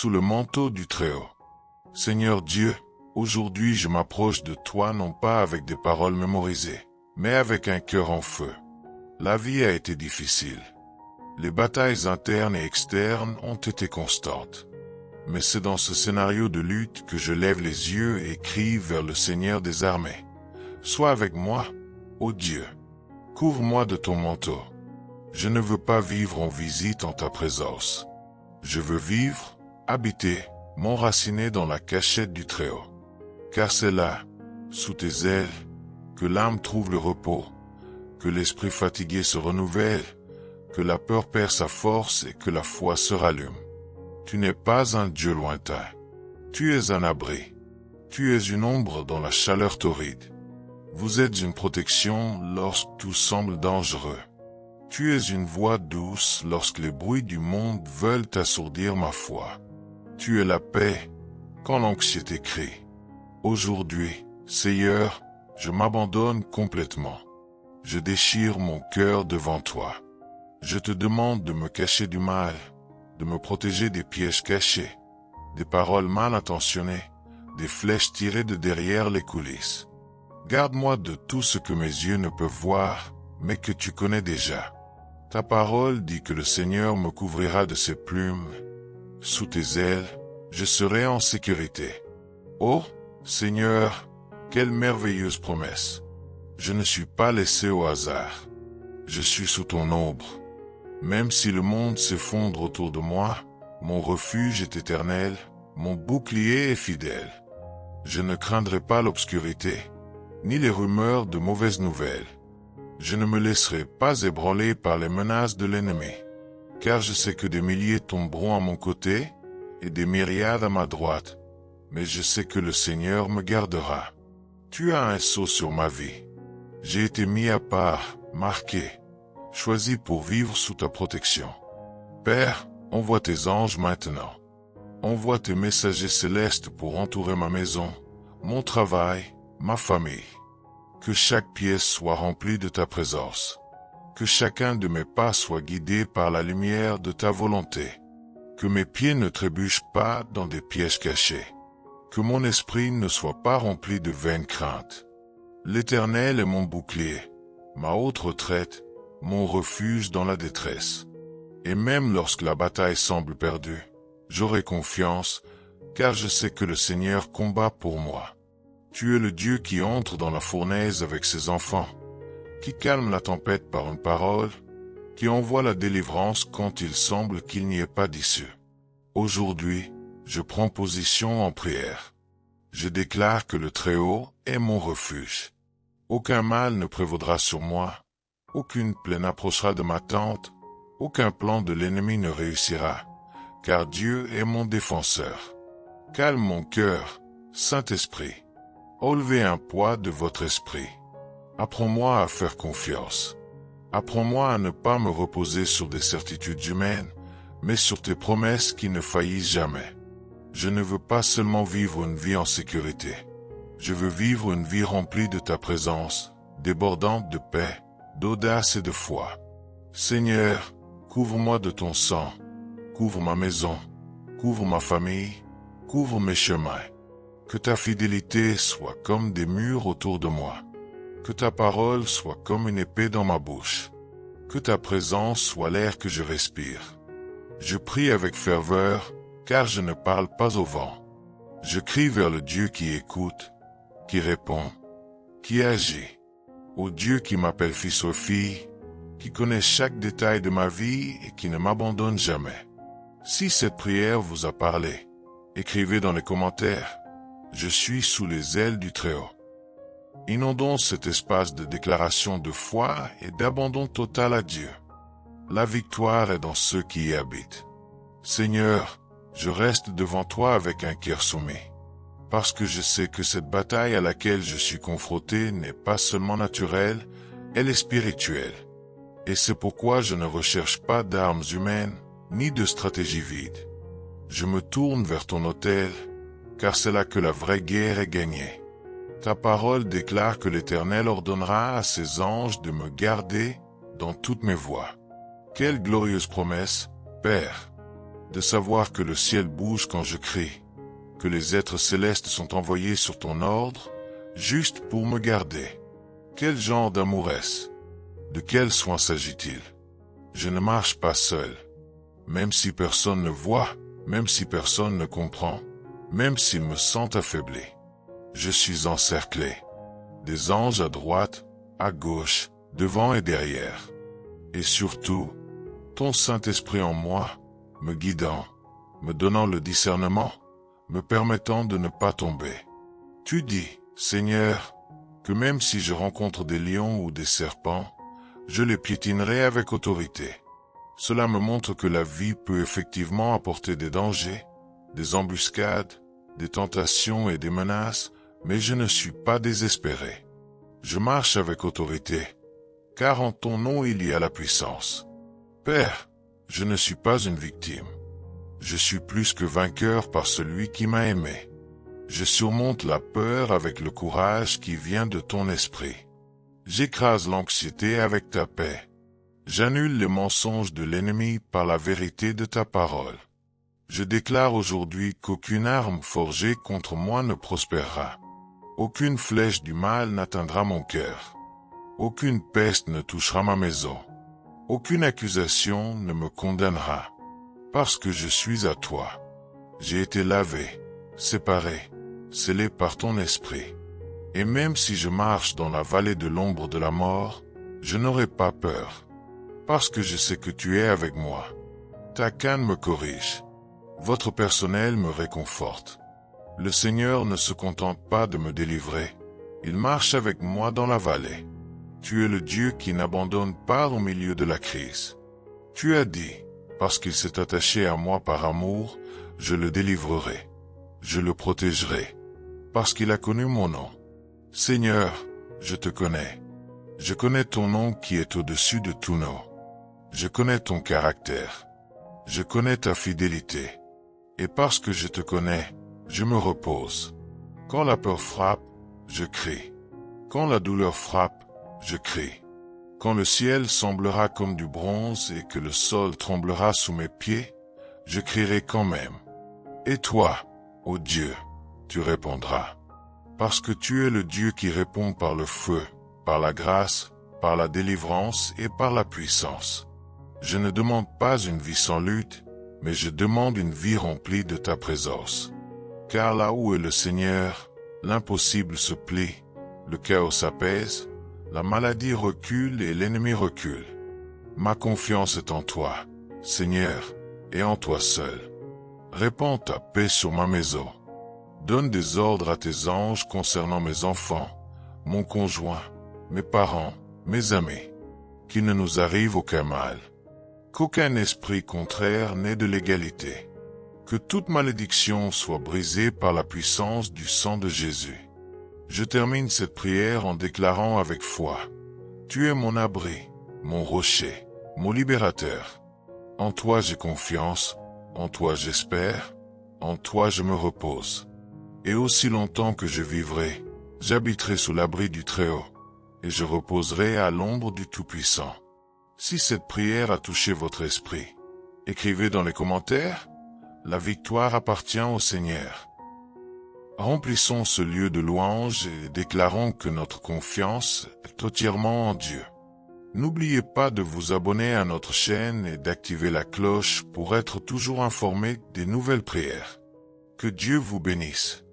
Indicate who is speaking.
Speaker 1: sous le manteau du Très-Haut. Seigneur Dieu, aujourd'hui je m'approche de toi non pas avec des paroles mémorisées, mais avec un cœur en feu. La vie a été difficile. Les batailles internes et externes ont été constantes. Mais c'est dans ce scénario de lutte que je lève les yeux et crie vers le Seigneur des armées. Sois avec moi, ô Dieu. Couvre-moi de ton manteau. Je ne veux pas vivre en visite en ta présence. Je veux vivre, habiter, m'enraciner dans la cachette du Très-Haut. Car c'est là, sous tes ailes, que l'âme trouve le repos, que l'esprit fatigué se renouvelle, que la peur perd sa force et que la foi se rallume. Tu n'es pas un Dieu lointain. Tu es un abri. Tu es une ombre dans la chaleur torride. Vous êtes une protection lorsque tout semble dangereux. Tu es une voix douce lorsque les bruits du monde veulent assourdir ma foi. Tu es la paix quand l'anxiété crie. Aujourd'hui, Seigneur, je m'abandonne complètement. Je déchire mon cœur devant toi. Je te demande de me cacher du mal, de me protéger des pièges cachés, des paroles mal intentionnées, des flèches tirées de derrière les coulisses. Garde-moi de tout ce que mes yeux ne peuvent voir, mais que tu connais déjà. Ta parole dit que le Seigneur me couvrira de ses plumes. Sous tes ailes, je serai en sécurité. Oh, Seigneur, quelle merveilleuse promesse! Je ne suis pas laissé au hasard. Je suis sous ton ombre. Même si le monde s'effondre autour de moi, mon refuge est éternel, mon bouclier est fidèle. Je ne craindrai pas l'obscurité, ni les rumeurs de mauvaises nouvelles. Je ne me laisserai pas ébranler par les menaces de l'ennemi, car je sais que des milliers tomberont à mon côté et des myriades à ma droite, mais je sais que le Seigneur me gardera. Tu as un sceau sur ma vie. J'ai été mis à part, marqué, choisi pour vivre sous ta protection. Père, envoie tes anges maintenant. Envoie tes messagers célestes pour entourer ma maison, mon travail, ma famille. Que chaque pièce soit remplie de ta présence. Que chacun de mes pas soit guidé par la lumière de ta volonté. Que mes pieds ne trébuchent pas dans des pièges cachés. Que mon esprit ne soit pas rempli de vaines craintes. L'Éternel est mon bouclier, ma haute retraite, mon refuge dans la détresse. Et même lorsque la bataille semble perdue, j'aurai confiance, car je sais que le Seigneur combat pour moi. Tu es le Dieu qui entre dans la fournaise avec ses enfants, qui calme la tempête par une parole, qui envoie la délivrance quand il semble qu'il n'y ait pas d'issue. Aujourd'hui, je prends position en prière. Je déclare que le Très-Haut est mon refuge. Aucun mal ne prévaudra sur moi, aucune plaie n'approchera de ma tente, aucun plan de l'ennemi ne réussira, car Dieu est mon défenseur. Calme mon cœur, Saint-Esprit. Enlevez un poids de votre esprit. Apprends-moi à faire confiance. Apprends-moi à ne pas me reposer sur des certitudes humaines, mais sur tes promesses qui ne faillissent jamais. Je ne veux pas seulement vivre une vie en sécurité. Je veux vivre une vie remplie de ta présence, débordante de paix, d'audace et de foi. Seigneur, couvre-moi de ton sang, couvre ma maison, couvre ma famille, couvre mes chemins. Que ta fidélité soit comme des murs autour de moi. Que ta parole soit comme une épée dans ma bouche. Que ta présence soit l'air que je respire. Je prie avec ferveur, car je ne parle pas au vent. Je crie vers le Dieu qui écoute, qui répond, qui agit. Au Dieu qui m'appelle fils ou fille, qui connaît chaque détail de ma vie et qui ne m'abandonne jamais. Si cette prière vous a parlé, écrivez dans les commentaires. Je suis sous les ailes du Très-Haut. Inondons cet espace de déclaration de foi et d'abandon total à Dieu. La victoire est dans ceux qui y habitent. Seigneur, je reste devant toi avec un cœur soumis, parce que je sais que cette bataille à laquelle je suis confronté n'est pas seulement naturelle, elle est spirituelle. Et c'est pourquoi je ne recherche pas d'armes humaines, ni de stratégies vides. Je me tourne vers ton autel, car c'est là que la vraie guerre est gagnée. Ta parole déclare que l'Éternel ordonnera à ses anges de me garder dans toutes mes voies. Quelle glorieuse promesse, Père! de savoir que le ciel bouge quand je crie, que les êtres célestes sont envoyés sur ton ordre, juste pour me garder. Quel genre d'amour est-ce? De quel soin s'agit-il? Je ne marche pas seul. Même si personne ne voit, même si personne ne comprend, même s'ils me sentent affaibli. Je suis encerclé. Des anges à droite, à gauche, devant et derrière. Et surtout, ton Saint-Esprit en moi, me guidant, me donnant le discernement, me permettant de ne pas tomber. Tu dis, Seigneur, que même si je rencontre des lions ou des serpents, je les piétinerai avec autorité. Cela me montre que la vie peut effectivement apporter des dangers, des embuscades, des tentations et des menaces, mais je ne suis pas désespéré. Je marche avec autorité, car en ton nom il y a la puissance. Père, je ne suis pas une victime. Je suis plus que vainqueur par celui qui m'a aimé. Je surmonte la peur avec le courage qui vient de ton esprit. J'écrase l'anxiété avec ta paix. J'annule les mensonges de l'ennemi par la vérité de ta parole. Je déclare aujourd'hui qu'aucune arme forgée contre moi ne prospérera. Aucune flèche du mal n'atteindra mon cœur. Aucune peste ne touchera ma maison. Aucune accusation ne me condamnera. Parce que je suis à toi. J'ai été lavé, séparé, scellé par ton esprit. Et même si je marche dans la vallée de l'ombre de la mort, je n'aurai pas peur. Parce que je sais que tu es avec moi. Ta canne me corrige. Votre personnel me réconforte. Le Seigneur ne se contente pas de me délivrer. Il marche avec moi dans la vallée. Tu es le Dieu qui n'abandonne pas au milieu de la crise. Tu as dit, parce qu'il s'est attaché à moi par amour, je le délivrerai. Je le protégerai. Parce qu'il a connu mon nom. Seigneur, je te connais. Je connais ton nom qui est au-dessus de tout nom. Je connais ton caractère. Je connais ta fidélité. Et parce que je te connais, je me repose. Quand la peur frappe, je crie. Quand la douleur frappe, je crie. Quand le ciel semblera comme du bronze et que le sol tremblera sous mes pieds, je crierai quand même. Et toi, ô Dieu, tu répondras. Parce que tu es le Dieu qui répond par le feu, par la grâce, par la délivrance et par la puissance. Je ne demande pas une vie sans lutte, mais je demande une vie remplie de ta présence. Car là où est le Seigneur, l'impossible se plie, le chaos s'apaise, la maladie recule et l'ennemi recule. Ma confiance est en toi, Seigneur, et en toi seul. Répands ta paix sur ma maison. Donne des ordres à tes anges concernant mes enfants, mon conjoint, mes parents, mes amis. Qu'il ne nous arrive aucun mal. Qu'aucun esprit contraire n'ait de l'égalité. Que toute malédiction soit brisée par la puissance du sang de Jésus. Je termine cette prière en déclarant avec foi. Tu es mon abri, mon rocher, mon libérateur. En toi j'ai confiance, en toi j'espère, en toi je me repose. Et aussi longtemps que je vivrai, j'habiterai sous l'abri du Très-Haut, et je reposerai à l'ombre du Tout-Puissant. Si cette prière a touché votre esprit, écrivez dans les commentaires, la victoire appartient au Seigneur. Remplissons ce lieu de louange et déclarons que notre confiance est entièrement en Dieu. N'oubliez pas de vous abonner à notre chaîne et d'activer la cloche pour être toujours informé des nouvelles prières. Que Dieu vous bénisse.